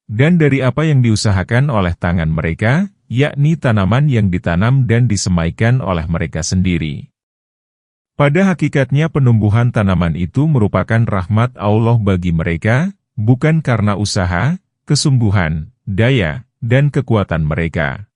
dan dari apa yang diusahakan oleh tangan mereka, yakni tanaman yang ditanam dan disemaikan oleh mereka sendiri. Pada hakikatnya penumbuhan tanaman itu merupakan rahmat Allah bagi mereka, bukan karena usaha, kesungguhan, daya, dan kekuatan mereka.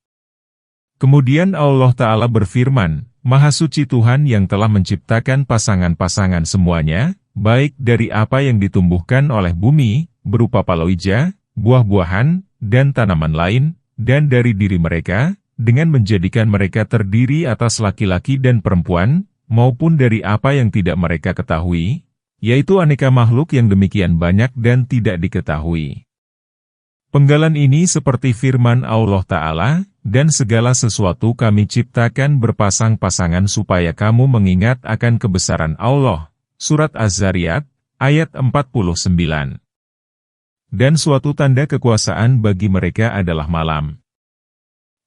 Kemudian Allah Ta'ala berfirman, Maha Suci Tuhan yang telah menciptakan pasangan-pasangan semuanya, baik dari apa yang ditumbuhkan oleh bumi, berupa palawija, buah-buahan, dan tanaman lain, dan dari diri mereka, dengan menjadikan mereka terdiri atas laki-laki dan perempuan, maupun dari apa yang tidak mereka ketahui, yaitu aneka makhluk yang demikian banyak dan tidak diketahui. Penggalan ini seperti firman Allah Ta'ala, dan segala sesuatu kami ciptakan berpasang-pasangan supaya kamu mengingat akan kebesaran Allah. Surat Az-Zariyat, ayat 49. Dan suatu tanda kekuasaan bagi mereka adalah malam.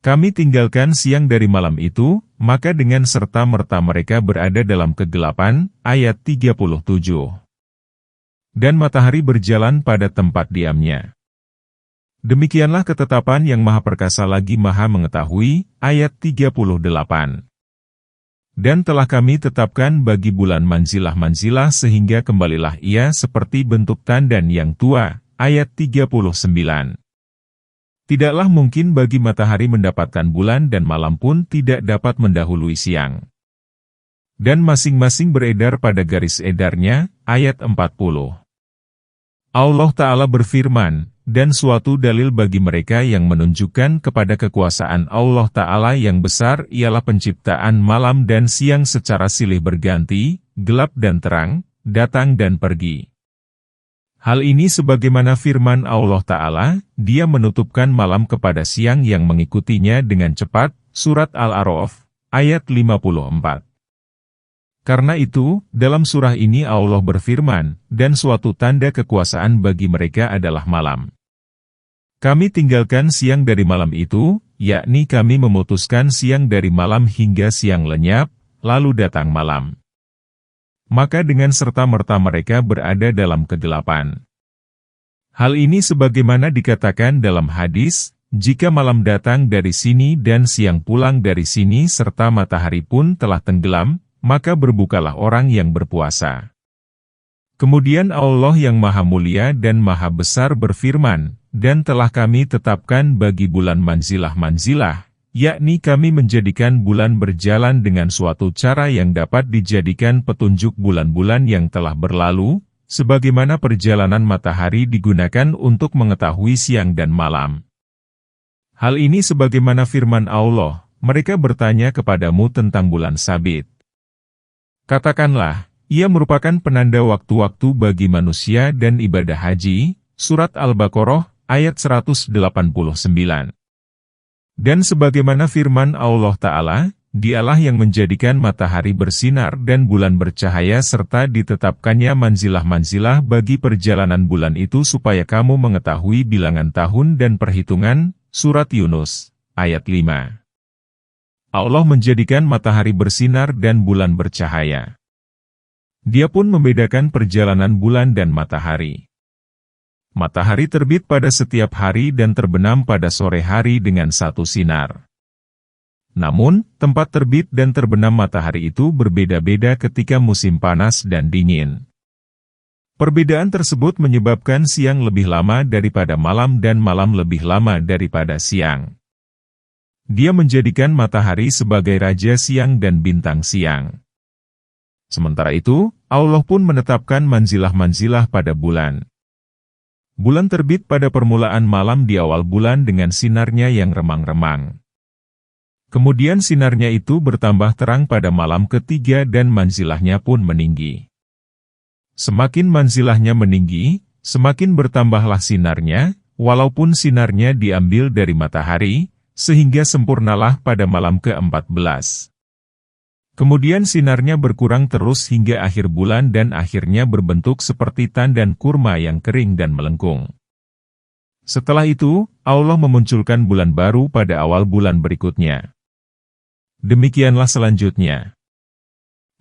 Kami tinggalkan siang dari malam itu, maka dengan serta-merta mereka berada dalam kegelapan, ayat 37. Dan matahari berjalan pada tempat diamnya. Demikianlah ketetapan yang Maha Perkasa lagi Maha Mengetahui, ayat 38. Dan telah kami tetapkan bagi bulan manzilah-manzilah sehingga kembalilah ia seperti bentuk tandan yang tua, ayat 39. Tidaklah mungkin bagi matahari mendapatkan bulan dan malam pun tidak dapat mendahului siang. Dan masing-masing beredar pada garis edarnya, ayat 40. Allah Ta'ala berfirman, dan suatu dalil bagi mereka yang menunjukkan kepada kekuasaan Allah Ta'ala yang besar ialah penciptaan malam dan siang secara silih berganti, gelap dan terang, datang dan pergi. Hal ini sebagaimana firman Allah Ta'ala, Dia menutupkan malam kepada siang yang mengikutinya dengan cepat, surat Al-A'raf, ayat 54. Karena itu, dalam surah ini Allah berfirman, dan suatu tanda kekuasaan bagi mereka adalah malam. Kami tinggalkan siang dari malam itu, yakni kami memutuskan siang dari malam hingga siang lenyap, lalu datang malam. Maka dengan serta-merta mereka berada dalam kegelapan. Hal ini sebagaimana dikatakan dalam hadis, jika malam datang dari sini dan siang pulang dari sini serta matahari pun telah tenggelam, maka berbukalah orang yang berpuasa. Kemudian Allah yang Maha Mulia dan Maha Besar berfirman, dan telah kami tetapkan bagi bulan manzilah-manzilah, yakni kami menjadikan bulan berjalan dengan suatu cara yang dapat dijadikan petunjuk bulan-bulan yang telah berlalu, sebagaimana perjalanan matahari digunakan untuk mengetahui siang dan malam. Hal ini sebagaimana firman Allah, mereka bertanya kepadamu tentang bulan sabit. Katakanlah, ia merupakan penanda waktu-waktu bagi manusia dan ibadah haji, surat Al-Baqarah, ayat 189. Dan sebagaimana firman Allah Ta'ala, Dialah yang menjadikan matahari bersinar dan bulan bercahaya serta ditetapkannya manzilah-manzilah bagi perjalanan bulan itu supaya kamu mengetahui bilangan tahun dan perhitungan, surat Yunus, ayat 5. Allah menjadikan matahari bersinar dan bulan bercahaya. Dia pun membedakan perjalanan bulan dan matahari. Matahari terbit pada setiap hari dan terbenam pada sore hari dengan satu sinar. Namun, tempat terbit dan terbenam matahari itu berbeda-beda ketika musim panas dan dingin. Perbedaan tersebut menyebabkan siang lebih lama daripada malam dan malam lebih lama daripada siang. Dia menjadikan matahari sebagai raja siang dan bintang siang. Sementara itu, Allah pun menetapkan manzilah-manzilah pada bulan. Bulan terbit pada permulaan malam di awal bulan dengan sinarnya yang remang-remang. Kemudian sinarnya itu bertambah terang pada malam ketiga dan manzilahnya pun meninggi. Semakin manzilahnya meninggi, semakin bertambahlah sinarnya, walaupun sinarnya diambil dari matahari, sehingga sempurnalah pada malam ke-14. Kemudian sinarnya berkurang terus hingga akhir bulan dan akhirnya berbentuk seperti tandan kurma yang kering dan melengkung. Setelah itu, Allah memunculkan bulan baru pada awal bulan berikutnya. Demikianlah selanjutnya.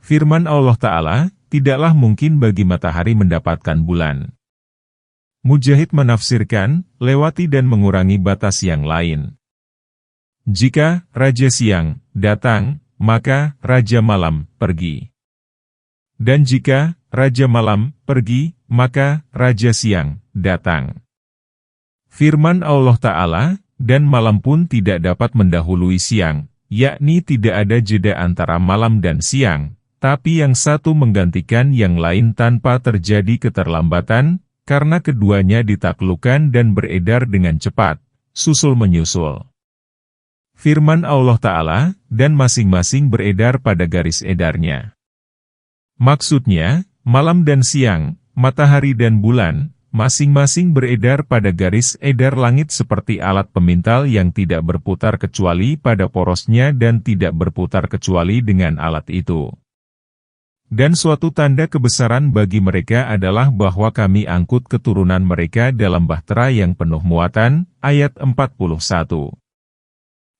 Firman Allah Ta'ala, tidaklah mungkin bagi matahari mendapatkan bulan. Mujahid menafsirkan, lewati dan mengurangi batas yang lain. Jika Raja Siang datang, maka Raja Malam pergi. Dan jika Raja Malam pergi, maka Raja Siang datang. Firman Allah Ta'ala, dan malam pun tidak dapat mendahului siang, yakni tidak ada jeda antara malam dan siang, tapi yang satu menggantikan yang lain tanpa terjadi keterlambatan, karena keduanya ditaklukkan dan beredar dengan cepat, susul menyusul. Firman Allah Ta'ala, dan masing-masing beredar pada garis edarnya. Maksudnya, malam dan siang, matahari dan bulan, masing-masing beredar pada garis edar langit seperti alat pemintal yang tidak berputar kecuali pada porosnya dan tidak berputar kecuali dengan alat itu. Dan suatu tanda kebesaran bagi mereka adalah bahwa kami angkut keturunan mereka dalam bahtera yang penuh muatan, ayat 41.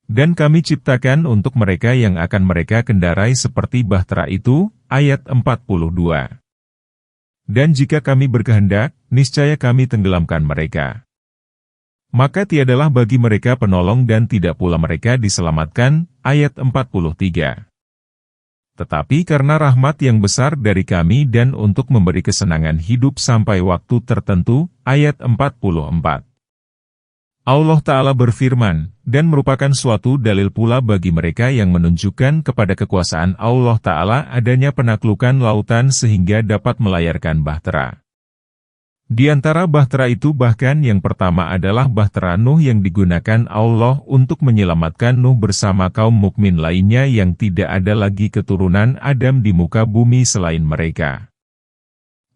Dan kami ciptakan untuk mereka yang akan mereka kendarai seperti bahtera itu, ayat 42. Dan jika kami berkehendak, niscaya kami tenggelamkan mereka. Maka tiadalah bagi mereka penolong dan tidak pula mereka diselamatkan, ayat 43. Tetapi karena rahmat yang besar dari kami dan untuk memberi kesenangan hidup sampai waktu tertentu, ayat 44. Allah Ta'ala berfirman, dan merupakan suatu dalil pula bagi mereka yang menunjukkan kepada kekuasaan Allah Ta'ala adanya penaklukan lautan sehingga dapat melayarkan bahtera. Di antara bahtera itu bahkan yang pertama adalah bahtera Nuh yang digunakan Allah untuk menyelamatkan Nuh bersama kaum mukmin lainnya yang tidak ada lagi keturunan Adam di muka bumi selain mereka.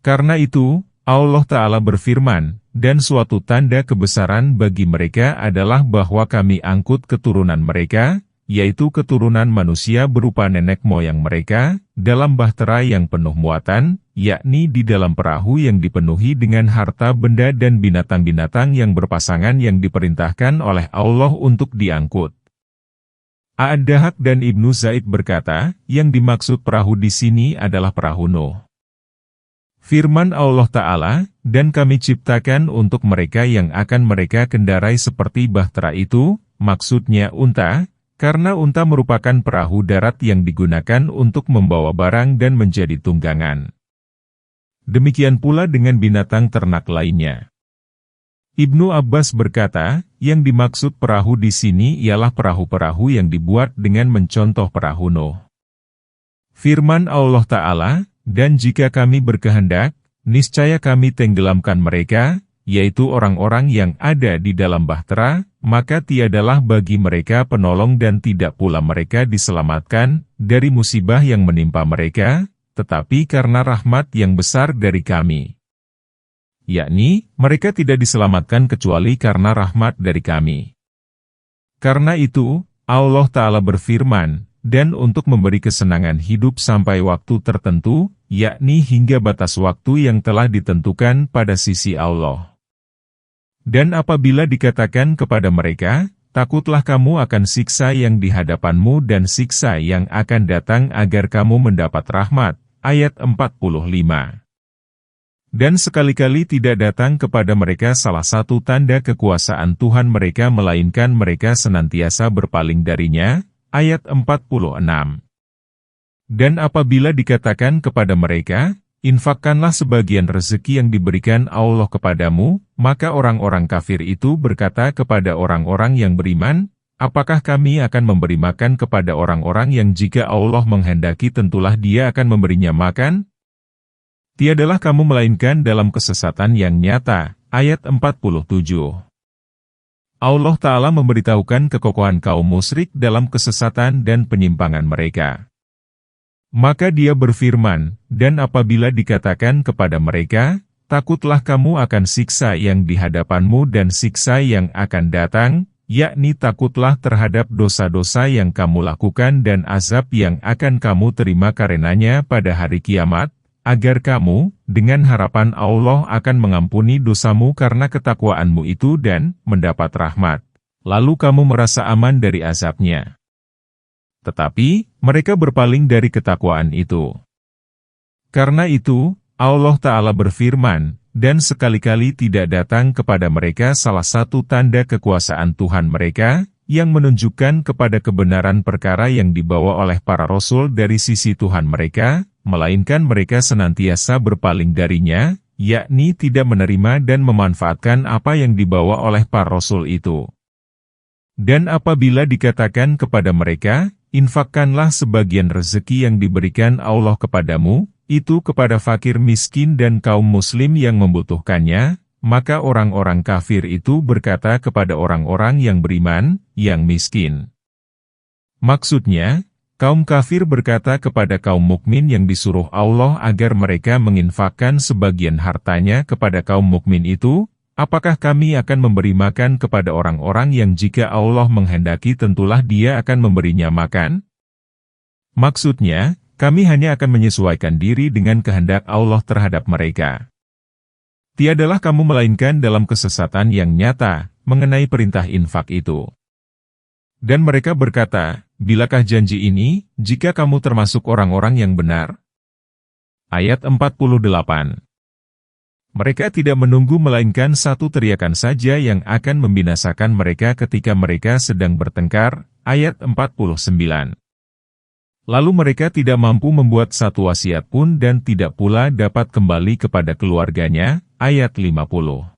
Karena itu, Allah Ta'ala berfirman, dan suatu tanda kebesaran bagi mereka adalah bahwa kami angkut keturunan mereka, yaitu keturunan manusia berupa nenek moyang mereka, dalam bahtera yang penuh muatan, yakni di dalam perahu yang dipenuhi dengan harta benda dan binatang-binatang yang berpasangan yang diperintahkan oleh Allah untuk diangkut. Ad-Dahak dan Ibnu Zaid berkata, yang dimaksud perahu di sini adalah perahu Nuh. Firman Allah Ta'ala, dan kami ciptakan untuk mereka yang akan mereka kendarai seperti bahtera itu, maksudnya unta, karena unta merupakan perahu darat yang digunakan untuk membawa barang dan menjadi tunggangan. Demikian pula dengan binatang ternak lainnya. Ibnu Abbas berkata, yang dimaksud perahu di sini ialah perahu-perahu yang dibuat dengan mencontoh perahu Nuh. Firman Allah Ta'ala, dan jika kami berkehendak, niscaya kami tenggelamkan mereka, yaitu orang-orang yang ada di dalam bahtera, maka tiadalah bagi mereka penolong dan tidak pula mereka diselamatkan dari musibah yang menimpa mereka, tetapi karena rahmat yang besar dari kami. Yakni, mereka tidak diselamatkan kecuali karena rahmat dari kami. Karena itu, Allah Ta'ala berfirman, dan untuk memberi kesenangan hidup sampai waktu tertentu, yakni hingga batas waktu yang telah ditentukan pada sisi Allah. Dan apabila dikatakan kepada mereka, takutlah kamu akan siksa yang di hadapanmu dan siksa yang akan datang agar kamu mendapat rahmat. Ayat 45. Dan sekali-kali tidak datang kepada mereka salah satu tanda kekuasaan Tuhan mereka melainkan mereka senantiasa berpaling darinya. Ayat 46. Dan apabila dikatakan kepada mereka, infakkanlah sebagian rezeki yang diberikan Allah kepadamu, maka orang-orang kafir itu berkata kepada orang-orang yang beriman, apakah kami akan memberi makan kepada orang-orang yang jika Allah menghendaki tentulah Dia akan memberinya makan? Tiadalah kamu melainkan dalam kesesatan yang nyata. Ayat 47. Allah Ta'ala memberitahukan kekokohan kaum musyrik dalam kesesatan dan penyimpangan mereka. Maka Dia berfirman, dan apabila dikatakan kepada mereka, takutlah kamu akan siksa yang di hadapanmu dan siksa yang akan datang, yakni takutlah terhadap dosa-dosa yang kamu lakukan dan azab yang akan kamu terima karenanya pada hari kiamat, agar kamu, dengan harapan Allah akan mengampuni dosamu karena ketakwaanmu itu dan mendapat rahmat. Lalu kamu merasa aman dari azabnya. Tetapi, mereka berpaling dari ketakwaan itu. Karena itu, Allah Ta'ala berfirman, dan sekali-kali tidak datang kepada mereka salah satu tanda kekuasaan Tuhan mereka, yang menunjukkan kepada kebenaran perkara yang dibawa oleh para rasul dari sisi Tuhan mereka, melainkan mereka senantiasa berpaling darinya, yakni tidak menerima dan memanfaatkan apa yang dibawa oleh para rasul itu. Dan apabila dikatakan kepada mereka, infakkanlah sebagian rezeki yang diberikan Allah kepadamu, itu kepada fakir miskin dan kaum muslim yang membutuhkannya, maka orang-orang kafir itu berkata kepada orang-orang yang beriman, yang miskin. Maksudnya, kaum kafir berkata kepada kaum mukmin yang disuruh Allah agar mereka menginfakkan sebagian hartanya kepada kaum mukmin itu, apakah kami akan memberi makan kepada orang-orang yang jika Allah menghendaki tentulah Dia akan memberinya makan? Maksudnya, kami hanya akan menyesuaikan diri dengan kehendak Allah terhadap mereka. Tiadalah kamu melainkan dalam kesesatan yang nyata, mengenai perintah infak itu. Dan mereka berkata, bilakah janji ini, jika kamu termasuk orang-orang yang benar? Ayat 48. Mereka tidak menunggu melainkan satu teriakan saja yang akan membinasakan mereka ketika mereka sedang bertengkar. Ayat 49. Lalu mereka tidak mampu membuat satu wasiat pun dan tidak pula dapat kembali kepada keluarganya. Ayat 50.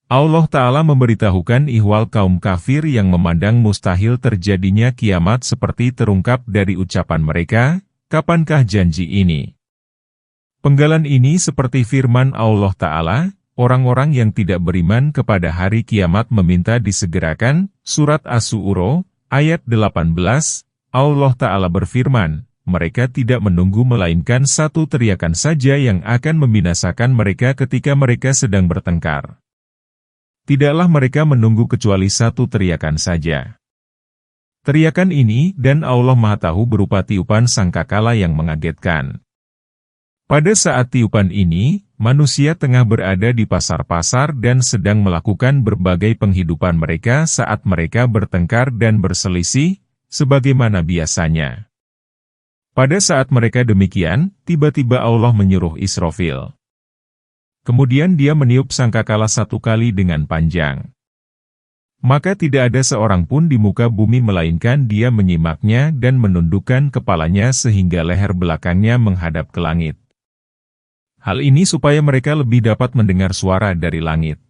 Allah Ta'ala memberitahukan ihwal kaum kafir yang memandang mustahil terjadinya kiamat seperti terungkap dari ucapan mereka, kapankah janji ini? Penggalan ini seperti firman Allah Ta'ala, orang-orang yang tidak beriman kepada hari kiamat meminta disegerakan. Surat As-Su'uro, ayat 18. Allah Ta'ala berfirman, mereka tidak menunggu melainkan satu teriakan saja yang akan membinasakan mereka ketika mereka sedang bertengkar. Tidaklah mereka menunggu kecuali satu teriakan saja. Teriakan ini dan Allah Maha Tahu berupa tiupan sangkakala yang mengagetkan. Pada saat tiupan ini, manusia tengah berada di pasar-pasar dan sedang melakukan berbagai penghidupan mereka saat mereka bertengkar dan berselisih, sebagaimana biasanya. Pada saat mereka demikian, tiba-tiba Allah menyuruh Israfil. Kemudian dia meniup sangkakala satu kali dengan panjang. Maka tidak ada seorang pun di muka bumi melainkan dia menyimaknya dan menundukkan kepalanya sehingga leher belakangnya menghadap ke langit. Hal ini supaya mereka lebih dapat mendengar suara dari langit.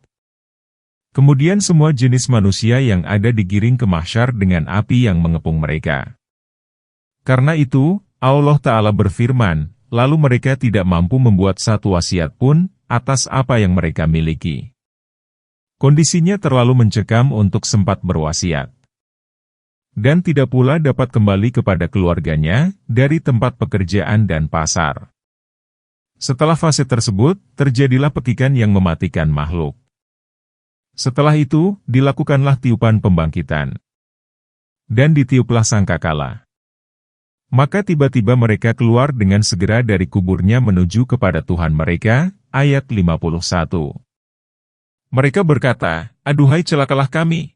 Kemudian semua jenis manusia yang ada digiring ke mahsyar dengan api yang mengepung mereka. Karena itu, Allah Ta'ala berfirman, lalu mereka tidak mampu membuat satu wasiat pun, atas apa yang mereka miliki. Kondisinya terlalu mencekam untuk sempat berwasiat. Dan tidak pula dapat kembali kepada keluarganya, dari tempat pekerjaan dan pasar. Setelah fase tersebut, terjadilah petikan yang mematikan makhluk. Setelah itu, dilakukanlah tiupan pembangkitan. Dan ditiuplah sangkakala. Maka tiba-tiba mereka keluar dengan segera dari kuburnya menuju kepada Tuhan mereka. Ayat 51. Mereka berkata, aduhai celakalah kami.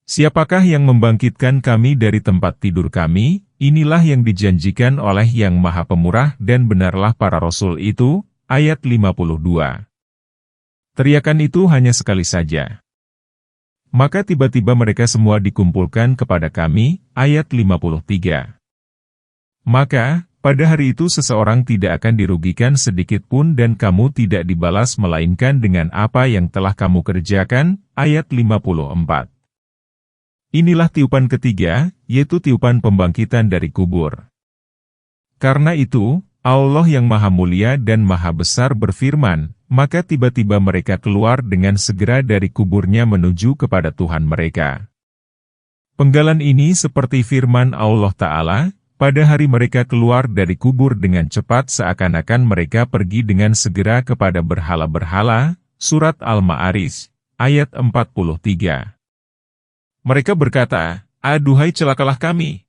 Siapakah yang membangkitkan kami dari tempat tidur kami? Inilah yang dijanjikan oleh Yang Maha Pemurah dan benarlah para rasul itu. Ayat 52. Teriakan itu hanya sekali saja. Maka tiba-tiba mereka semua dikumpulkan kepada kami. Ayat 53. Maka, pada hari itu seseorang tidak akan dirugikan sedikit pun dan kamu tidak dibalas melainkan dengan apa yang telah kamu kerjakan. Ayat 54. Inilah tiupan ketiga, yaitu tiupan pembangkitan dari kubur. Karena itu, Allah yang Maha Mulia dan Maha Besar berfirman, maka tiba-tiba mereka keluar dengan segera dari kuburnya menuju kepada Tuhan mereka. Penggalan ini seperti firman Allah Ta'ala, pada hari mereka keluar dari kubur dengan cepat seakan-akan mereka pergi dengan segera kepada berhala-berhala. Surat Al-Ma'arij, ayat 43. Mereka berkata, aduhai celakalah kami.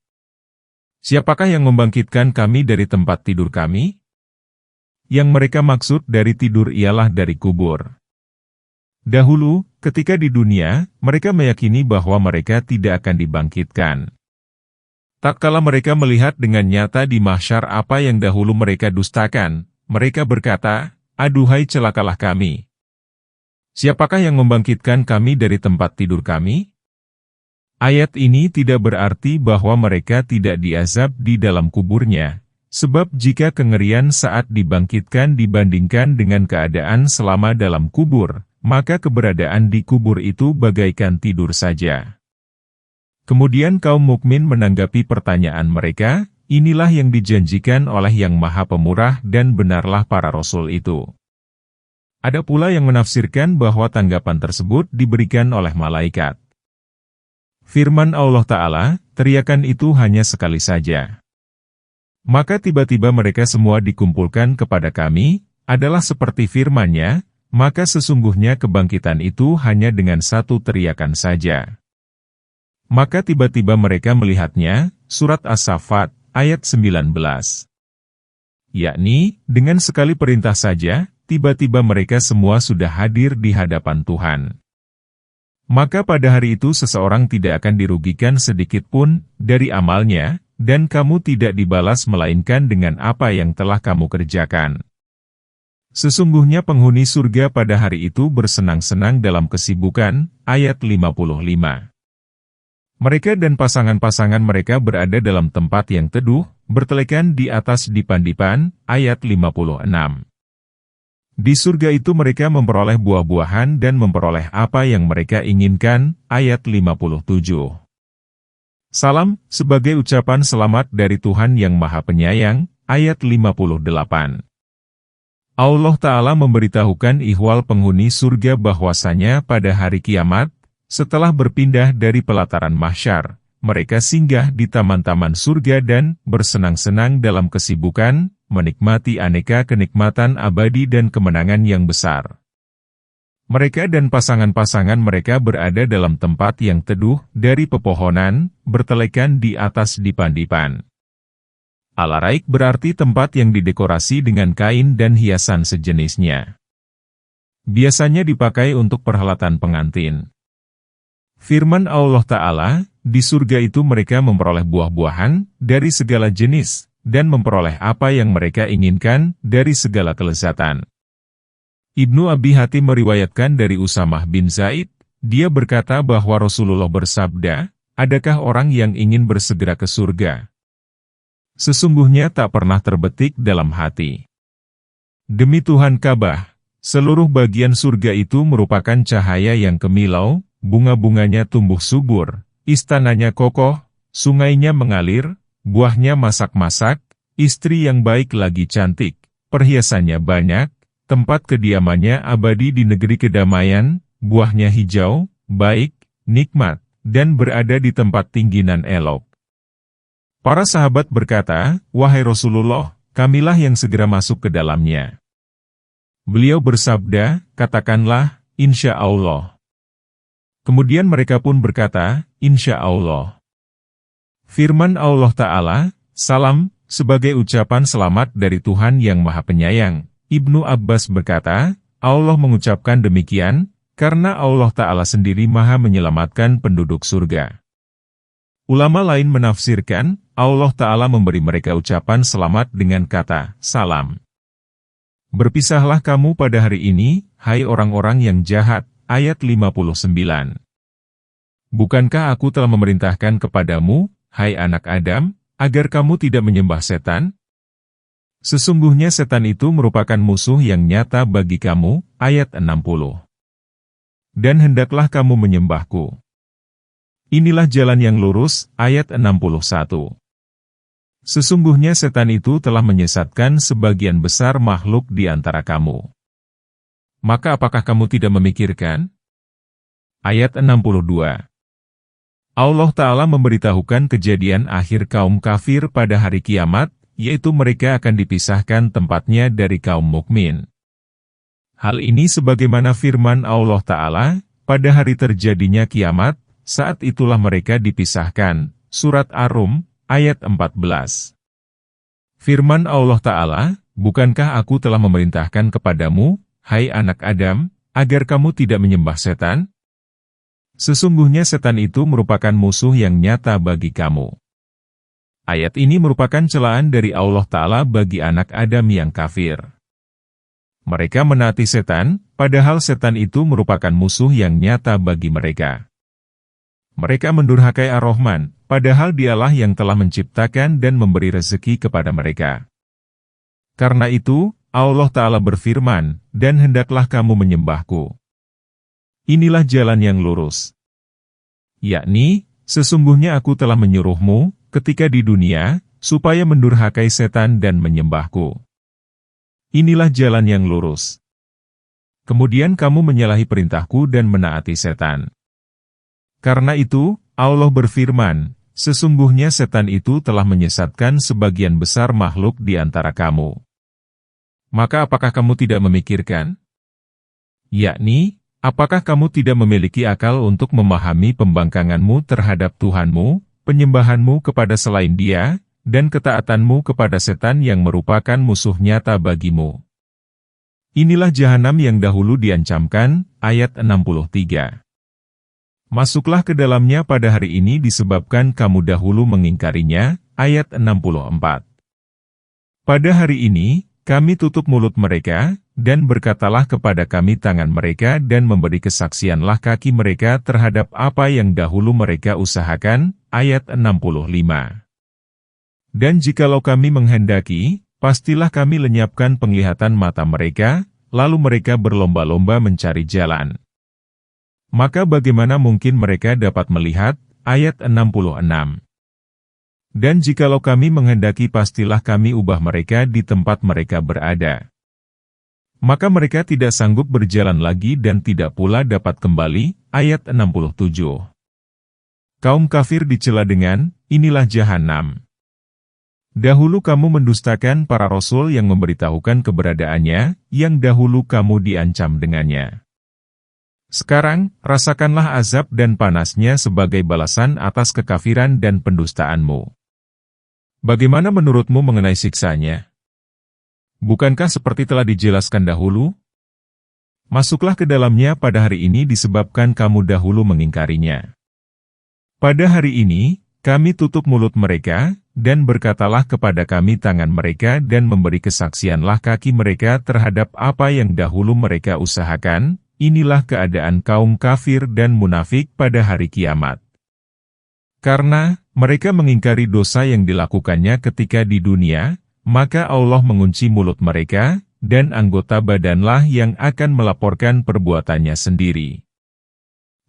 Siapakah yang membangkitkan kami dari tempat tidur kami? Yang mereka maksud dari tidur ialah dari kubur. Dahulu, ketika di dunia, mereka meyakini bahwa mereka tidak akan dibangkitkan. Tatkala mereka melihat dengan nyata di mahsyar apa yang dahulu mereka dustakan, mereka berkata, Aduhai celakalah kami! Siapakah yang membangkitkan kami dari tempat tidur kami? Ayat ini tidak berarti bahwa mereka tidak diazab di dalam kuburnya, sebab jika kengerian saat dibangkitkan dibandingkan dengan keadaan selama dalam kubur, maka keberadaan di kubur itu bagaikan tidur saja. Kemudian kaum mukmin menanggapi pertanyaan mereka, inilah yang dijanjikan oleh Yang Maha Pemurah dan benarlah para rasul itu. Ada pula yang menafsirkan bahwa tanggapan tersebut diberikan oleh malaikat. Firman Allah Ta'ala, teriakan itu hanya sekali saja. Maka tiba-tiba mereka semua dikumpulkan kepada kami, adalah seperti firman-Nya, maka sesungguhnya kebangkitan itu hanya dengan satu teriakan saja. Maka tiba-tiba mereka melihatnya, surat As-Saffat, ayat 19. Yakni, dengan sekali perintah saja, tiba-tiba mereka semua sudah hadir di hadapan Tuhan. Maka pada hari itu seseorang tidak akan dirugikan sedikit pun dari amalnya, dan kamu tidak dibalas melainkan dengan apa yang telah kamu kerjakan. Sesungguhnya penghuni surga pada hari itu bersenang-senang dalam kesibukan, ayat 55. Mereka dan pasangan-pasangan mereka berada dalam tempat yang teduh, bertelekan di atas dipan-dipan, ayat 56. Di surga itu mereka memperoleh buah-buahan dan memperoleh apa yang mereka inginkan, ayat 57. Salam, sebagai ucapan selamat dari Tuhan yang Maha Penyayang, ayat 58. Allah Ta'ala memberitahukan ihwal penghuni surga bahwasanya pada hari kiamat, setelah berpindah dari pelataran mahsyar, mereka singgah di taman-taman surga dan bersenang-senang dalam kesibukan, menikmati aneka kenikmatan abadi dan kemenangan yang besar. Mereka dan pasangan-pasangan mereka berada dalam tempat yang teduh dari pepohonan, bertelekan di atas dipan-dipan. Al-Araik berarti tempat yang didekorasi dengan kain dan hiasan sejenisnya. Biasanya dipakai untuk perhelatan pengantin. Firman Allah Ta'ala, di surga itu mereka memperoleh buah-buahan dari segala jenis, dan memperoleh apa yang mereka inginkan dari segala kelezatan. Ibnu Abi Hatim meriwayatkan dari Usamah bin Zaid, dia berkata bahwa Rasulullah bersabda, adakah orang yang ingin bersegera ke surga? Sesungguhnya tak pernah terbetik dalam hati. Demi Tuhan Ka'bah, seluruh bagian surga itu merupakan cahaya yang kemilau, bunga-bunganya tumbuh subur, istananya kokoh, sungainya mengalir, buahnya masak-masak, istri yang baik lagi cantik, perhiasannya banyak, tempat kediamannya abadi di negeri kedamaian, buahnya hijau, baik, nikmat, dan berada di tempat tinggi nan elok. Para sahabat berkata, wahai Rasulullah, kamilah yang segera masuk ke dalamnya. Beliau bersabda, katakanlah, insya Allah. Kemudian mereka pun berkata, insya Allah. Firman Allah Ta'ala, salam, sebagai ucapan selamat dari Tuhan yang Maha Penyayang. Ibnu Abbas berkata, Allah mengucapkan demikian, karena Allah Ta'ala sendiri Maha menyelamatkan penduduk surga. Ulama lain menafsirkan, Allah Ta'ala memberi mereka ucapan selamat dengan kata, salam. Berpisahlah kamu pada hari ini, hai orang-orang yang jahat. Ayat 59. Bukankah aku telah memerintahkan kepadamu, hai anak Adam, agar kamu tidak menyembah setan? Sesungguhnya setan itu merupakan musuh yang nyata bagi kamu. Ayat 60. Dan hendaklah kamu menyembahku. Inilah jalan yang lurus. Ayat 61. Sesungguhnya setan itu telah menyesatkan sebagian besar makhluk di antara kamu. Maka apakah kamu tidak memikirkan? Ayat 62. Allah Ta'ala memberitahukan kejadian akhir kaum kafir pada hari kiamat, yaitu mereka akan dipisahkan tempatnya dari kaum mukmin. Hal ini sebagaimana firman Allah Ta'ala, pada hari terjadinya kiamat, saat itulah mereka dipisahkan. Surat Ar-Rum, ayat 14. Firman Allah Ta'ala, bukankah aku telah memerintahkan kepadamu, hai anak Adam, agar kamu tidak menyembah setan? Sesungguhnya setan itu merupakan musuh yang nyata bagi kamu. Ayat ini merupakan celaan dari Allah Ta'ala bagi anak Adam yang kafir. Mereka menaati setan, padahal setan itu merupakan musuh yang nyata bagi mereka. Mereka mendurhakai Ar-Rahman, padahal dialah yang telah menciptakan dan memberi rezeki kepada mereka. Karena itu, Allah Ta'ala berfirman, dan hendaklah kamu menyembahku. Inilah jalan yang lurus. Yakni, sesungguhnya aku telah menyuruhmu, ketika di dunia, supaya mendurhakai setan dan menyembahku. Inilah jalan yang lurus. Kemudian kamu menyalahi perintahku dan menaati setan. Karena itu, Allah berfirman, sesungguhnya setan itu telah menyesatkan sebagian besar makhluk di antara kamu. Maka apakah kamu tidak memikirkan? Yakni, apakah kamu tidak memiliki akal untuk memahami pembangkanganmu terhadap Tuhanmu, penyembahanmu kepada selain Dia, dan ketaatanmu kepada setan yang merupakan musuh nyata bagimu? Inilah jahanam yang dahulu diancamkan, ayat 63. Masuklah ke dalamnya pada hari ini disebabkan kamu dahulu mengingkarinya, ayat 64. Pada hari ini, kami tutup mulut mereka, dan berkatalah kepada kami tangan mereka dan memberi kesaksianlah kaki mereka terhadap apa yang dahulu mereka usahakan, ayat 65. Dan jikalau kami menghendaki, pastilah kami lenyapkan penglihatan mata mereka, lalu mereka berlomba-lomba mencari jalan. Maka bagaimana mungkin mereka dapat melihat, ayat 66. Dan jikalau kami menghendaki pastilah kami ubah mereka di tempat mereka berada. Maka mereka tidak sanggup berjalan lagi dan tidak pula dapat kembali, ayat 67. Kaum kafir dicela dengan, inilah jahanam. Dahulu kamu mendustakan para rasul yang memberitahukan keberadaannya, yang dahulu kamu diancam dengannya. Sekarang, rasakanlah azab dan panasnya sebagai balasan atas kekafiran dan pendustaanmu. Bagaimana menurutmu mengenai siksanya? Bukankah seperti telah dijelaskan dahulu? Masuklah ke dalamnya pada hari ini disebabkan kamu dahulu mengingkarinya. Pada hari ini, kami tutup mulut mereka, dan berkatalah kepada kami tangan mereka dan memberi kesaksianlah kaki mereka terhadap apa yang dahulu mereka usahakan, inilah keadaan kaum kafir dan munafik pada hari kiamat. Karena mereka mengingkari dosa yang dilakukannya ketika di dunia, maka Allah mengunci mulut mereka, dan anggota badanlah yang akan melaporkan perbuatannya sendiri.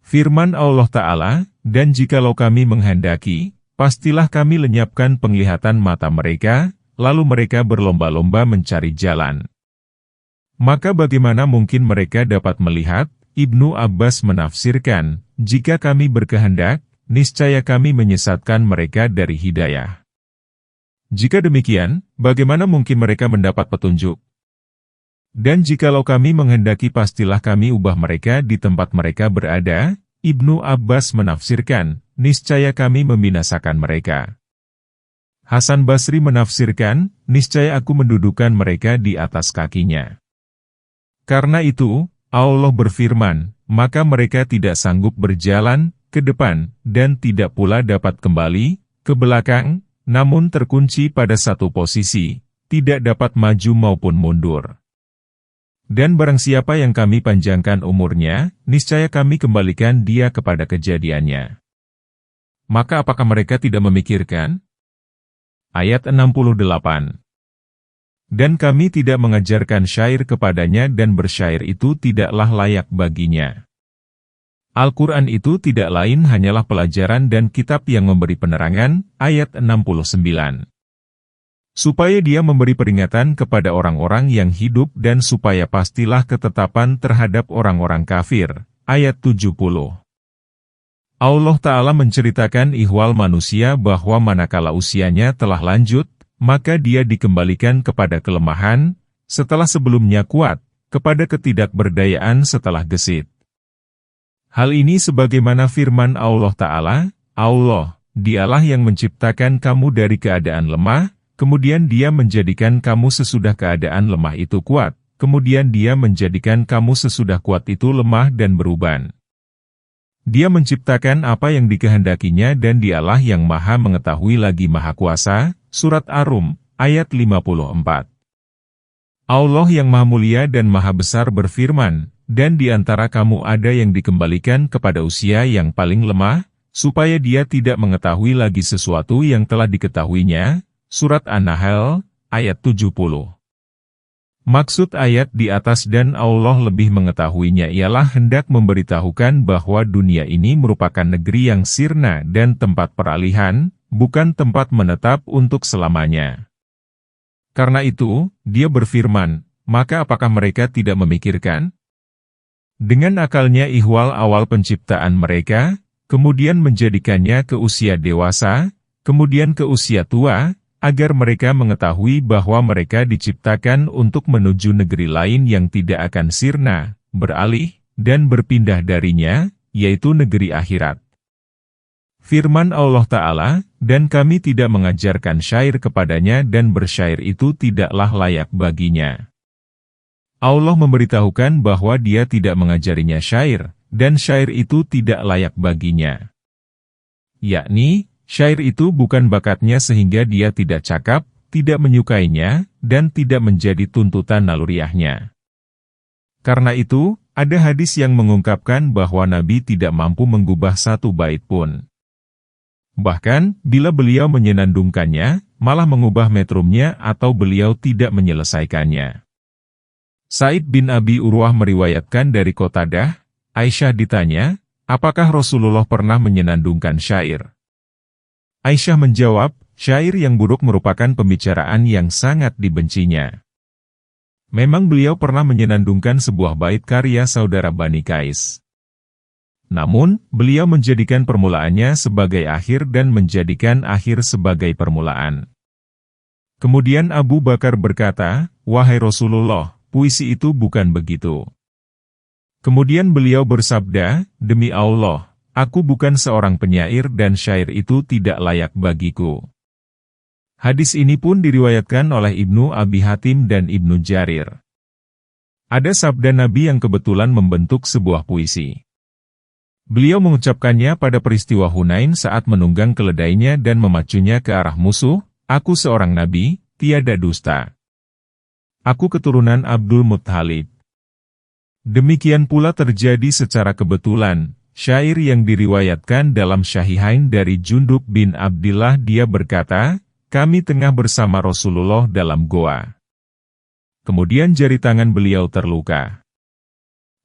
Firman Allah Ta'ala, dan jikalau kami menghendaki, pastilah kami lenyapkan penglihatan mata mereka, lalu mereka berlomba-lomba mencari jalan. Maka bagaimana mungkin mereka dapat melihat? Ibnu Abbas menafsirkan, jika kami berkehendak, niscaya kami menyesatkan mereka dari hidayah. Jika demikian, bagaimana mungkin mereka mendapat petunjuk? Dan jikalau kami menghendaki pastilah kami ubah mereka di tempat mereka berada, Ibnu Abbas menafsirkan, niscaya kami membinasakan mereka. Hasan Basri menafsirkan, niscaya aku mendudukan mereka di atas kakinya. Karena itu, Allah berfirman, maka mereka tidak sanggup berjalan ke depan, dan tidak pula dapat kembali ke belakang, namun terkunci pada satu posisi, tidak dapat maju maupun mundur. Dan barang siapa yang kami panjangkan umurnya, niscaya kami kembalikan dia kepada kejadiannya. Maka apakah mereka tidak memikirkan? Ayat 68. Dan kami tidak mengajarkan syair kepadanya dan bersyair itu tidaklah layak baginya. Al-Quran itu tidak lain hanyalah pelajaran dan kitab yang memberi penerangan, ayat 69. Supaya dia memberi peringatan kepada orang-orang yang hidup dan supaya pastilah ketetapan terhadap orang-orang kafir, ayat 70. Allah Ta'ala menceritakan ihwal manusia bahwa manakala usianya telah lanjut, maka dia dikembalikan kepada kelemahan, setelah sebelumnya kuat, kepada ketidakberdayaan setelah gesit. Hal ini sebagaimana firman Allah Ta'ala, Allah, dialah yang menciptakan kamu dari keadaan lemah, kemudian dia menjadikan kamu sesudah keadaan lemah itu kuat, kemudian dia menjadikan kamu sesudah kuat itu lemah dan beruban. Dia menciptakan apa yang dikehendakinya dan dialah yang maha mengetahui lagi maha kuasa, surat Ar-Rum, ayat 54. Allah yang Maha Mulia dan Maha Besar berfirman, dan di antara kamu ada yang dikembalikan kepada usia yang paling lemah, supaya dia tidak mengetahui lagi sesuatu yang telah diketahuinya. Surat An-Nahl, ayat 70. Maksud ayat di atas dan Allah lebih mengetahuinya ialah hendak memberitahukan bahwa dunia ini merupakan negeri yang sirna dan tempat peralihan, bukan tempat menetap untuk selamanya. Karena itu, dia berfirman, maka apakah mereka tidak memikirkan? Dengan akalnya ihwal awal penciptaan mereka, kemudian menjadikannya ke usia dewasa, kemudian ke usia tua, agar mereka mengetahui bahwa mereka diciptakan untuk menuju negeri lain yang tidak akan sirna, beralih, dan berpindah darinya, yaitu negeri akhirat. Firman Allah Ta'ala, dan kami tidak mengajarkan syair kepadanya dan bersyair itu tidaklah layak baginya. Allah memberitahukan bahwa dia tidak mengajarinya syair, dan syair itu tidak layak baginya. Yakni, syair itu bukan bakatnya sehingga dia tidak cakap, tidak menyukainya, dan tidak menjadi tuntutan naluriahnya. Karena itu, ada hadis yang mengungkapkan bahwa Nabi tidak mampu menggubah satu bait pun. Bahkan, bila beliau menyenandungkannya, malah mengubah metrumnya atau beliau tidak menyelesaikannya. Sa'id bin Abi Urwah meriwayatkan dari Qatadah, Aisyah ditanya, apakah Rasulullah pernah menyenandungkan syair? Aisyah menjawab, syair yang buruk merupakan pembicaraan yang sangat dibencinya. Memang beliau pernah menyenandungkan sebuah bait karya saudara Bani Qais. Namun, beliau menjadikan permulaannya sebagai akhir dan menjadikan akhir sebagai permulaan. Kemudian Abu Bakar berkata, wahai Rasulullah, puisi itu bukan begitu. Kemudian beliau bersabda, demi Allah, aku bukan seorang penyair dan syair itu tidak layak bagiku. Hadis ini pun diriwayatkan oleh Ibnu Abi Hatim dan Ibnu Jarir. Ada sabda Nabi yang kebetulan membentuk sebuah puisi. Beliau mengucapkannya pada peristiwa Hunain saat menunggang keledainya dan memacunya ke arah musuh, aku seorang Nabi, tiada dusta. Aku keturunan Abdul Muthalib. Demikian pula terjadi secara kebetulan. Syair yang diriwayatkan dalam Syahihain dari Jundub bin Abdillah dia berkata, kami tengah bersama Rasulullah dalam goa. Kemudian jari tangan beliau terluka.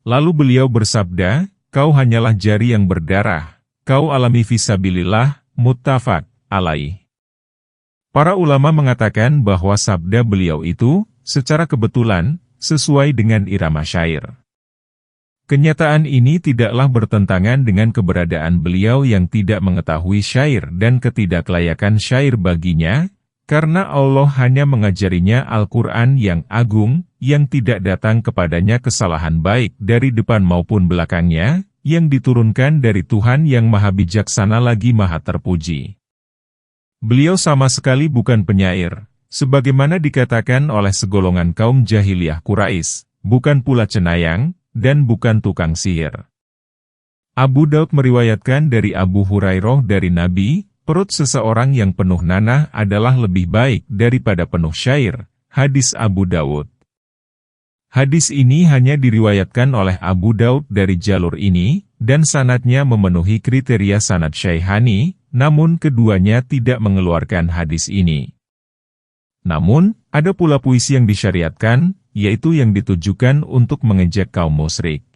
Lalu beliau bersabda, kau hanyalah jari yang berdarah, kau alami fisabilillah, muttafaq alaih. Para ulama mengatakan bahwa sabda beliau itu, secara kebetulan, sesuai dengan irama syair. Kenyataan ini tidaklah bertentangan dengan keberadaan beliau yang tidak mengetahui syair dan ketidaklayakan syair baginya, karena Allah hanya mengajarinya Al-Quran yang agung, yang tidak datang kepadanya kesalahan baik dari depan maupun belakangnya, yang diturunkan dari Tuhan yang maha bijaksana lagi maha terpuji. Beliau sama sekali bukan penyair, sebagaimana dikatakan oleh segolongan kaum jahiliyah Quraisy, bukan pula cenayang, dan bukan tukang sihir. Abu Daud meriwayatkan dari Abu Hurairah dari Nabi, perut seseorang yang penuh nanah adalah lebih baik daripada penuh syair. Hadis Abu Daud. Hadis ini hanya diriwayatkan oleh Abu Daud dari jalur ini, dan sanadnya memenuhi kriteria sanad Syaihani, namun keduanya tidak mengeluarkan hadis ini. Namun, ada pula puisi yang disyariatkan, yaitu yang ditujukan untuk mengejek kaum musyrik.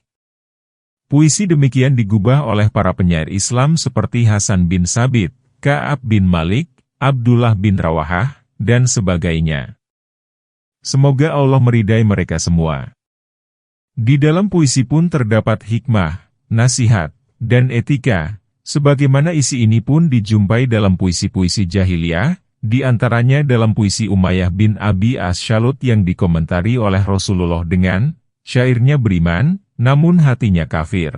Puisi demikian digubah oleh para penyair Islam seperti Hasan bin Sabit, Ka'ab bin Malik, Abdullah bin Rawahah, dan sebagainya. Semoga Allah meridai mereka semua. Di dalam puisi pun terdapat hikmah, nasihat, dan etika, sebagaimana isi ini pun dijumpai dalam puisi-puisi jahiliyah, di antaranya dalam puisi Umayyah bin Abi As-Syalut yang dikomentari oleh Rasulullah dengan, syairnya beriman, namun hatinya kafir.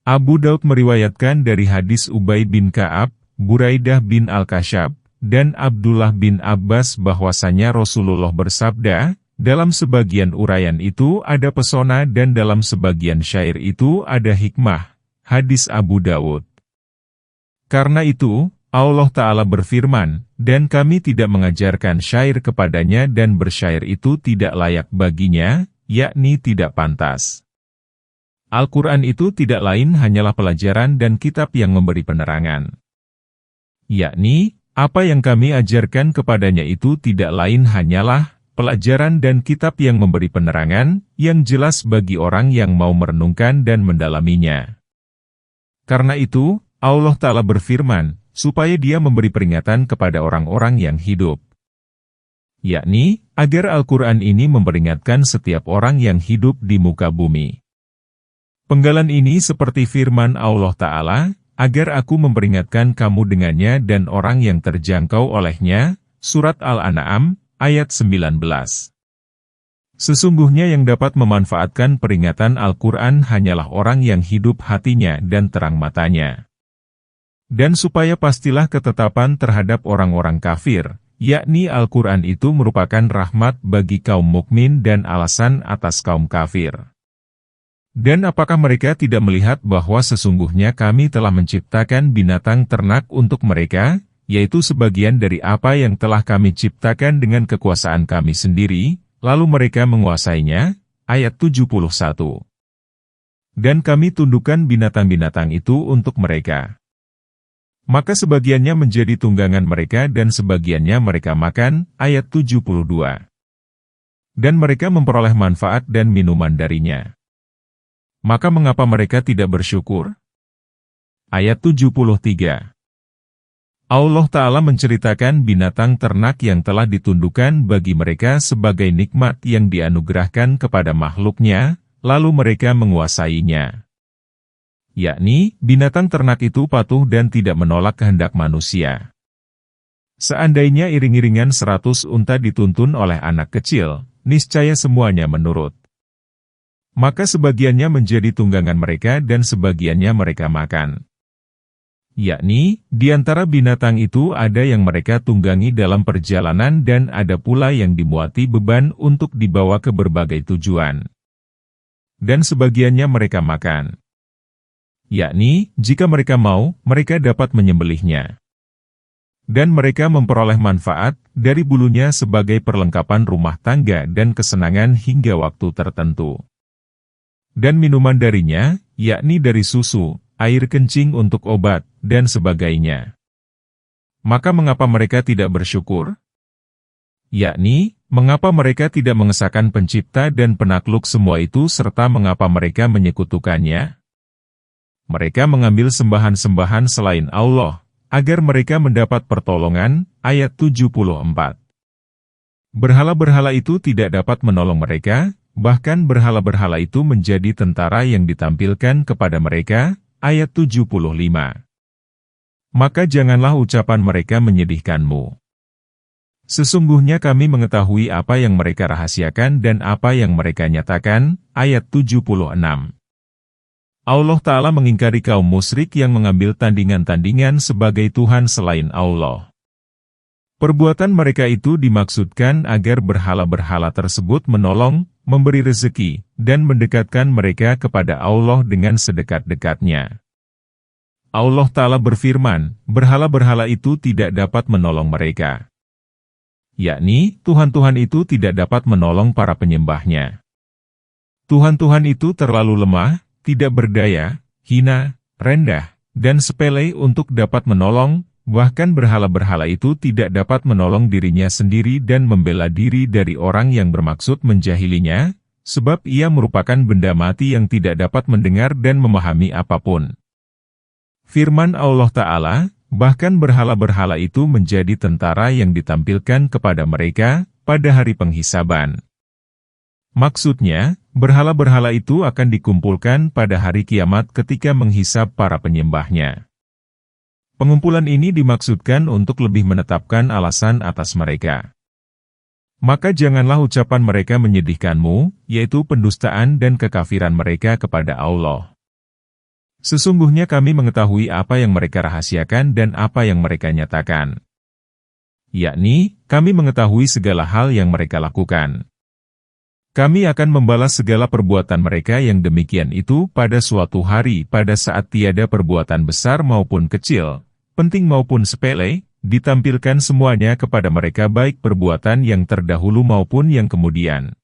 Abu Daud meriwayatkan dari hadis Ubay bin Ka'ab, Buraidah bin Al-Kashab, dan Abdullah bin Abbas bahwasanya Rasulullah bersabda, dalam sebagian uraian itu ada pesona dan dalam sebagian syair itu ada hikmah. Hadis Abu Daud. Karena itu, Allah Ta'ala berfirman, dan kami tidak mengajarkan syair kepadanya dan bersyair itu tidak layak baginya, yakni tidak pantas. Al-Quran itu tidak lain hanyalah pelajaran dan kitab yang memberi penerangan. Yakni, apa yang kami ajarkan kepadanya itu tidak lain hanyalah pelajaran dan kitab yang memberi penerangan, yang jelas bagi orang yang mau merenungkan dan mendalaminya. Karena itu, Allah Ta'ala berfirman, supaya Dia memberi peringatan kepada orang-orang yang hidup. Yakni, agar Al-Quran ini memperingatkan setiap orang yang hidup di muka bumi. Penggalan ini seperti firman Allah Ta'ala, agar aku memperingatkan kamu dengannya dan orang yang terjangkau olehnya, Surat Al-An'am, ayat 19. Sesungguhnya yang dapat memanfaatkan peringatan Al-Quran hanyalah orang yang hidup hatinya dan terang matanya. Dan supaya pastilah ketetapan terhadap orang-orang kafir, yakni Al-Quran itu merupakan rahmat bagi kaum mukmin dan alasan atas kaum kafir. Dan apakah mereka tidak melihat bahwa sesungguhnya kami telah menciptakan binatang ternak untuk mereka, yaitu sebagian dari apa yang telah kami ciptakan dengan kekuasaan kami sendiri, lalu mereka menguasainya? Ayat 71. Dan kami tundukkan binatang-binatang itu untuk mereka. Maka sebagiannya menjadi tunggangan mereka dan sebagiannya mereka makan, ayat 72. Dan mereka memperoleh manfaat dan minuman darinya. Maka mengapa mereka tidak bersyukur? Ayat 73. Allah Ta'ala menceritakan binatang ternak yang telah ditundukkan bagi mereka sebagai nikmat yang dianugerahkan kepada makhluknya, lalu mereka menguasainya. Yakni, binatang ternak itu patuh dan tidak menolak kehendak manusia. Seandainya iring-iringan 100 unta dituntun oleh anak kecil, niscaya semuanya menurut. Maka sebagiannya menjadi tunggangan mereka dan sebagiannya mereka makan. Yakni, di antara binatang itu ada yang mereka tunggangi dalam perjalanan dan ada pula yang dimuati beban untuk dibawa ke berbagai tujuan. Dan sebagiannya mereka makan. Yakni, jika mereka mau, mereka dapat menyembelihnya. Dan mereka memperoleh manfaat dari bulunya sebagai perlengkapan rumah tangga dan kesenangan hingga waktu tertentu. Dan minuman darinya, yakni dari susu, air kencing untuk obat, dan sebagainya. Maka mengapa mereka tidak bersyukur? Yakni, mengapa mereka tidak mengesahkan pencipta dan penakluk semua itu serta mengapa mereka menyekutukannya? Mereka mengambil sembahan-sembahan selain Allah, agar mereka mendapat pertolongan, ayat 74. Berhala-berhala itu tidak dapat menolong mereka, bahkan berhala-berhala itu menjadi tentara yang ditampilkan kepada mereka, ayat 75. Maka janganlah ucapan mereka menyedihkanmu. Sesungguhnya kami mengetahui apa yang mereka rahasiakan dan apa yang mereka nyatakan, ayat 76. Allah Ta'ala mengingkari kaum musyrik yang mengambil tandingan-tandingan sebagai Tuhan selain Allah. Perbuatan mereka itu dimaksudkan agar berhala-berhala tersebut menolong, memberi rezeki, dan mendekatkan mereka kepada Allah dengan sedekat-dekatnya. Allah Ta'ala berfirman, berhala-berhala itu tidak dapat menolong mereka. Yakni, Tuhan-Tuhan itu tidak dapat menolong para penyembahnya. Tuhan-Tuhan itu terlalu lemah, tidak berdaya, hina, rendah, dan sepele untuk dapat menolong, bahkan berhala-berhala itu tidak dapat menolong dirinya sendiri dan membela diri dari orang yang bermaksud menjahilinya, sebab ia merupakan benda mati yang tidak dapat mendengar dan memahami apapun. Firman Allah Ta'ala, bahkan berhala-berhala itu menjadi tentara yang ditampilkan kepada mereka pada hari penghisaban. Maksudnya, berhala-berhala itu akan dikumpulkan pada hari kiamat ketika menghisab para penyembahnya. Pengumpulan ini dimaksudkan untuk lebih menetapkan alasan atas mereka. Maka janganlah ucapan mereka menyedihkanmu, yaitu pendustaan dan kekafiran mereka kepada Allah. Sesungguhnya kami mengetahui apa yang mereka rahasiakan dan apa yang mereka nyatakan. Yakni, kami mengetahui segala hal yang mereka lakukan. Kami akan membalas segala perbuatan mereka yang demikian itu pada suatu hari pada saat tiada perbuatan besar maupun kecil, penting maupun sepele, ditampilkan semuanya kepada mereka baik perbuatan yang terdahulu maupun yang kemudian.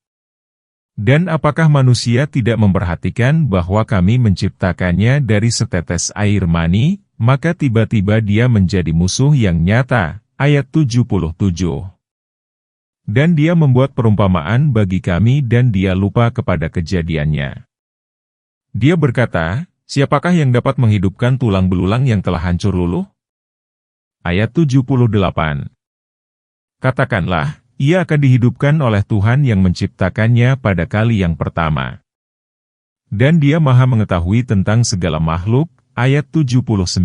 Dan apakah manusia tidak memperhatikan bahwa kami menciptakannya dari setetes air mani, maka tiba-tiba dia menjadi musuh yang nyata. Ayat 77. Dan dia membuat perumpamaan bagi kami dan dia lupa kepada kejadiannya. Dia berkata, siapakah yang dapat menghidupkan tulang belulang yang telah hancur luluh? Ayat 78. Katakanlah, ia akan dihidupkan oleh Tuhan yang menciptakannya pada kali yang pertama. Dan dia maha mengetahui tentang segala makhluk. Ayat 79.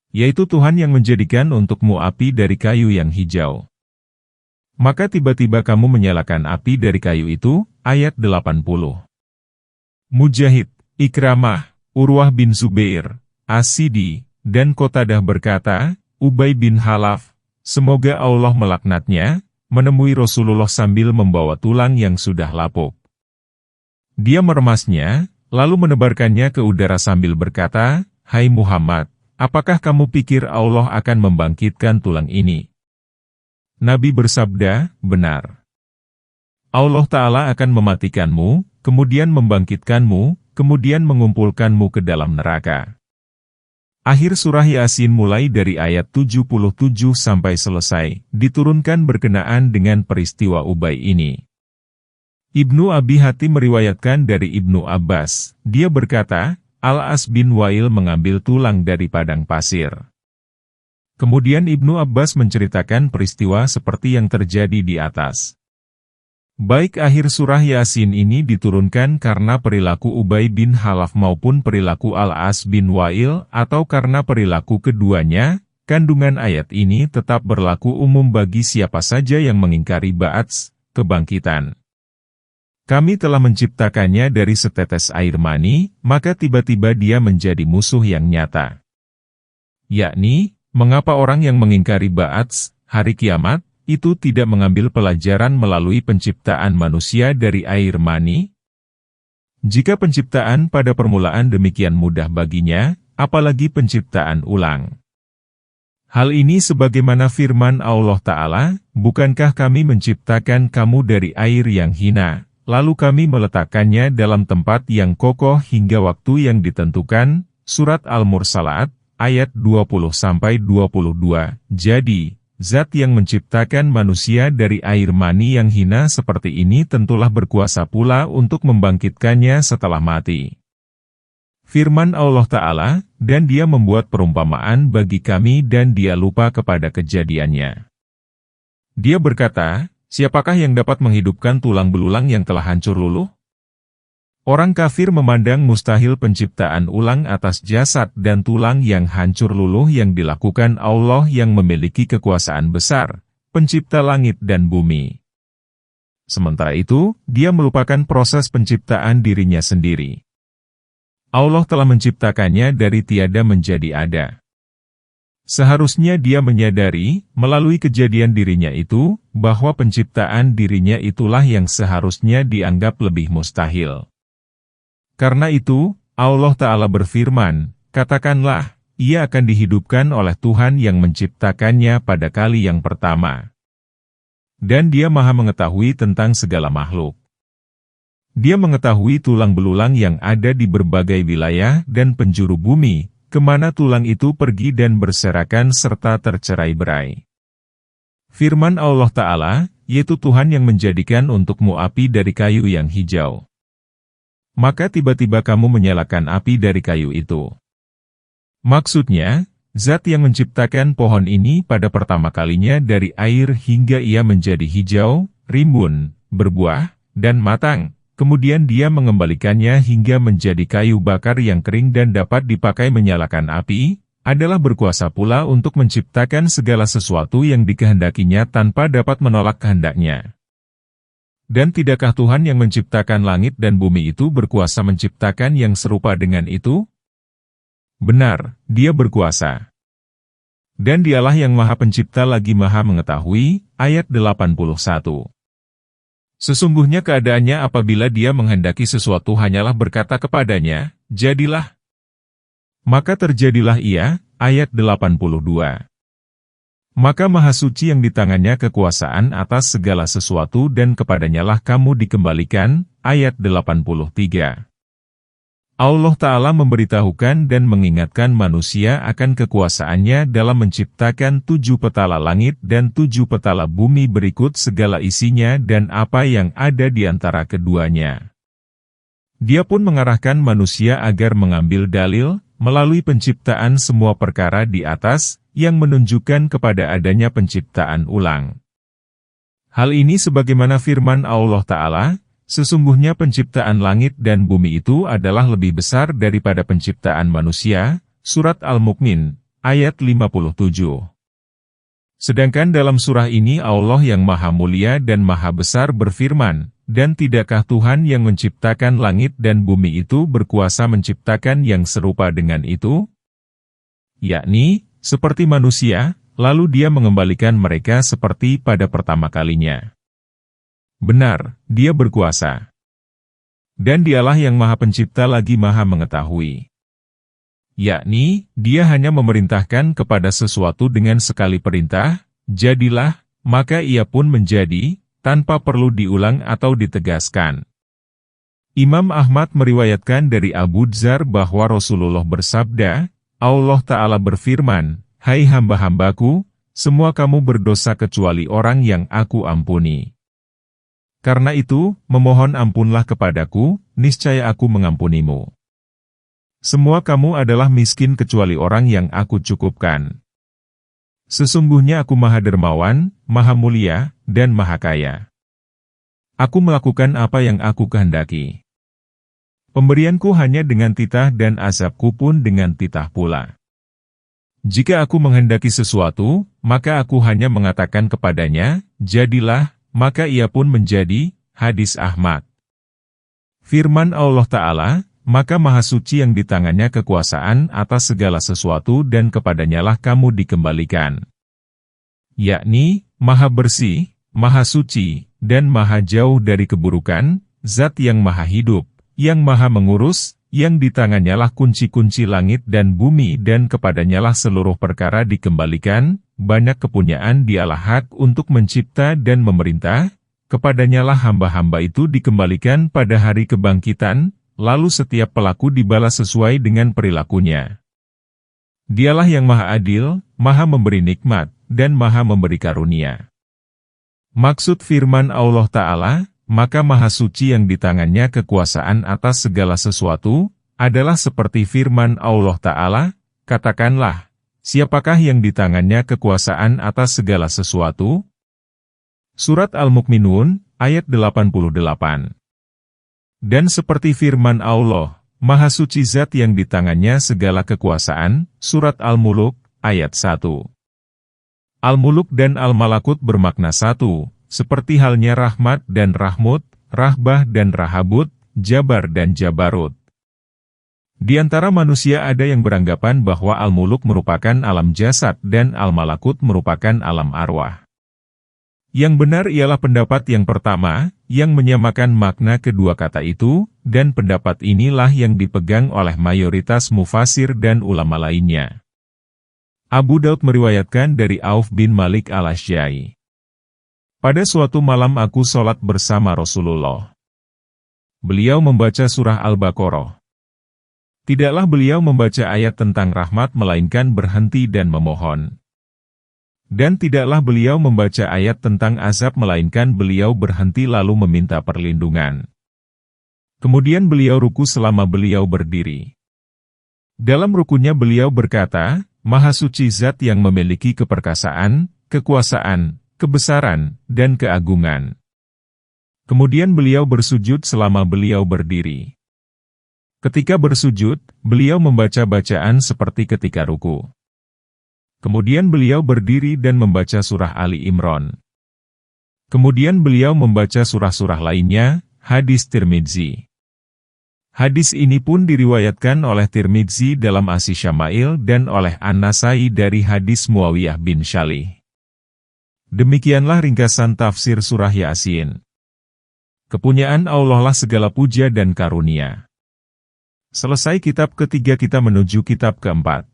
Yaitu Tuhan yang menjadikan untukmu api dari kayu yang hijau. Maka tiba-tiba kamu menyalakan api dari kayu itu. Ayat 80. Mujahid, Ikramah, Urwah bin Zubair, As-Sidi, dan Qatadah berkata, Ubay bin Khalaf, semoga Allah melaknatnya, menemui Rasulullah sambil membawa tulang yang sudah lapuk. Dia meremasnya, lalu menebarkannya ke udara sambil berkata, Hai Muhammad, apakah kamu pikir Allah akan membangkitkan tulang ini? Nabi bersabda, benar. Allah Ta'ala akan mematikanmu, kemudian membangkitkanmu, kemudian mengumpulkanmu ke dalam neraka. Akhir surah Yasin mulai dari ayat 77 sampai selesai, diturunkan berkenaan dengan peristiwa Ubay ini. Ibnu Abi Hatim meriwayatkan dari Ibnu Abbas, dia berkata, Al-As bin Wa'il mengambil tulang dari padang pasir. Kemudian Ibnu Abbas menceritakan peristiwa seperti yang terjadi di atas. Baik akhir surah Yasin ini diturunkan karena perilaku Ubay bin Khalaf maupun perilaku Al-As bin Wa'il atau karena perilaku keduanya, kandungan ayat ini tetap berlaku umum bagi siapa saja yang mengingkari ba'ats, kebangkitan. Kami telah menciptakannya dari setetes air mani, maka tiba-tiba dia menjadi musuh yang nyata. Yakni, mengapa orang yang mengingkari ba'ats, hari kiamat, itu tidak mengambil pelajaran melalui penciptaan manusia dari air mani? Jika penciptaan pada permulaan demikian mudah baginya, apalagi penciptaan ulang. Hal ini sebagaimana firman Allah Ta'ala, bukankah kami menciptakan kamu dari air yang hina, lalu kami meletakkannya dalam tempat yang kokoh hingga waktu yang ditentukan, Surat Al-Mursalat, ayat 20-22, jadi, Zat yang menciptakan manusia dari air mani yang hina seperti ini tentulah berkuasa pula untuk membangkitkannya setelah mati. Firman Allah Ta'ala, dan dia membuat perumpamaan bagi kami dan dia lupa kepada kejadiannya. Dia berkata, siapakah yang dapat menghidupkan tulang belulang yang telah hancur luluh? Orang kafir memandang mustahil penciptaan ulang atas jasad dan tulang yang hancur luluh yang dilakukan Allah yang memiliki kekuasaan besar, pencipta langit dan bumi. Sementara itu, dia melupakan proses penciptaan dirinya sendiri. Allah telah menciptakannya dari tiada menjadi ada. Seharusnya dia menyadari, melalui kejadian dirinya itu, bahwa penciptaan dirinya itulah yang seharusnya dianggap lebih mustahil. Karena itu, Allah Ta'ala berfirman, katakanlah, ia akan dihidupkan oleh Tuhan yang menciptakannya pada kali yang pertama. Dan dia maha mengetahui tentang segala makhluk. Dia mengetahui tulang belulang yang ada di berbagai wilayah dan penjuru bumi, kemana tulang itu pergi dan berserakan serta tercerai-berai. Firman Allah Ta'ala, yaitu Tuhan yang menjadikan untukmu api dari kayu yang hijau. Maka tiba-tiba kamu menyalakan api dari kayu itu. Maksudnya, Zat yang menciptakan pohon ini pada pertama kalinya dari air hingga ia menjadi hijau, rimbun, berbuah, dan matang. Kemudian dia mengembalikannya hingga menjadi kayu bakar yang kering dan dapat dipakai menyalakan api, adalah berkuasa pula untuk menciptakan segala sesuatu yang dikehendakinya tanpa dapat menolak kehendaknya. Dan tidakkah Tuhan yang menciptakan langit dan bumi itu berkuasa menciptakan yang serupa dengan itu? Benar, dia berkuasa. Dan dialah yang maha pencipta lagi maha mengetahui, ayat 81. Sesungguhnya keadaannya apabila dia menghendaki sesuatu hanyalah berkata kepadanya, jadilah. Maka terjadilah ia, ayat 82. Maka Maha Suci yang di tangannya kekuasaan atas segala sesuatu dan kepadanyalah kamu dikembalikan. Ayat 83. Allah Ta'ala memberitahukan dan mengingatkan manusia akan kekuasaannya dalam menciptakan 7 petala langit dan 7 petala bumi berikut segala isinya dan apa yang ada di antara keduanya. Dia pun mengarahkan manusia agar mengambil dalil, melalui penciptaan semua perkara di atas, yang menunjukkan kepada adanya penciptaan ulang. Hal ini sebagaimana firman Allah Ta'ala, sesungguhnya penciptaan langit dan bumi itu adalah lebih besar daripada penciptaan manusia, Surat Al-Mu'min, ayat 57. Sedangkan dalam surah ini Allah yang Maha Mulia dan Maha Besar berfirman, dan tidakkah Tuhan yang menciptakan langit dan bumi itu berkuasa menciptakan yang serupa dengan itu? Yakni, seperti manusia, lalu Dia mengembalikan mereka seperti pada pertama kalinya. Benar, Dia berkuasa. Dan Dialah yang Maha Pencipta lagi Maha Mengetahui. Yakni, Dia hanya memerintahkan kepada sesuatu dengan sekali perintah, jadilah, maka ia pun menjadi, tanpa perlu diulang atau ditegaskan. Imam Ahmad meriwayatkan dari Abu Dzar bahwa Rasulullah bersabda, Allah Ta'ala berfirman, hai hamba-hambaku, semua kamu berdosa kecuali orang yang aku ampuni. Karena itu, memohon ampunlah kepadaku, niscaya aku mengampunimu. Semua kamu adalah miskin kecuali orang yang aku cukupkan. Sesungguhnya aku Maha Dermawan, Maha Mulia, dan Maha Kaya. Aku melakukan apa yang aku kehendaki. Pemberianku hanya dengan titah dan azabku pun dengan titah pula. Jika aku menghendaki sesuatu, maka aku hanya mengatakan kepadanya, jadilah, maka ia pun menjadi. Hadis Ahmad. Firman Allah Ta'ala, maka Maha Suci yang di tangannya kekuasaan atas segala sesuatu dan kepadanyalah kamu dikembalikan. Yakni, Maha Bersih, Maha Suci, dan Maha Jauh dari keburukan, Zat yang Maha Hidup, yang Maha Mengurus, yang di tangannya kunci-kunci langit dan bumi dan kepadanyalah seluruh perkara dikembalikan, banyak kepunyaan Dialah hak untuk mencipta dan memerintah, kepadanyalah hamba-hamba itu dikembalikan pada hari kebangkitan, lalu setiap pelaku dibalas sesuai dengan perilakunya. Dialah yang Maha Adil, Maha Memberi nikmat, dan Maha Memberi karunia. Maksud firman Allah Ta'ala, maka Maha Suci yang di tangannya kekuasaan atas segala sesuatu, adalah seperti firman Allah Ta'ala, katakanlah, siapakah yang di tangannya kekuasaan atas segala sesuatu? Surat Al-Mu'minun, ayat 88. Dan seperti firman Allah, Maha Suci Zat yang di tangannya segala kekuasaan, Surat Al-Muluk, ayat 1. Al-Muluk dan Al-Malakut bermakna satu, seperti halnya Rahmat dan Rahmut, Rahbah dan Rahabut, Jabar dan Jabarut. Di antara manusia ada yang beranggapan bahwa Al-Muluk merupakan alam jasad dan Al-Malakut merupakan alam arwah. Yang benar ialah pendapat yang pertama, yang menyamakan makna kedua kata itu, dan pendapat inilah yang dipegang oleh mayoritas mufasir dan ulama lainnya. Abu Daud meriwayatkan dari Auf bin Malik al-Asy'ari. Pada suatu malam aku sholat bersama Rasulullah. Beliau membaca surah Al-Baqarah. Tidaklah beliau membaca ayat tentang rahmat melainkan berhenti dan memohon. Dan tidaklah beliau membaca ayat tentang azab melainkan beliau berhenti lalu meminta perlindungan. Kemudian beliau ruku selama beliau berdiri. Dalam rukunya beliau berkata, Maha Suci Zat yang memiliki keperkasaan, kekuasaan, kebesaran, dan keagungan. Kemudian beliau bersujud selama beliau berdiri. Ketika bersujud, beliau membaca bacaan seperti ketika ruku. Kemudian beliau berdiri dan membaca surah Ali Imran. Kemudian beliau membaca surah-surah lainnya, hadis Tirmidzi. Hadis ini pun diriwayatkan oleh Tirmidzi dalam As-Syama'il dan oleh An-Nasai dari hadis Muawiyah bin Shalih. Demikianlah ringkasan tafsir surah Yasin. Kepunyaan Allah lah segala puja dan karunia. Selesai kitab ketiga, kita menuju kitab keempat.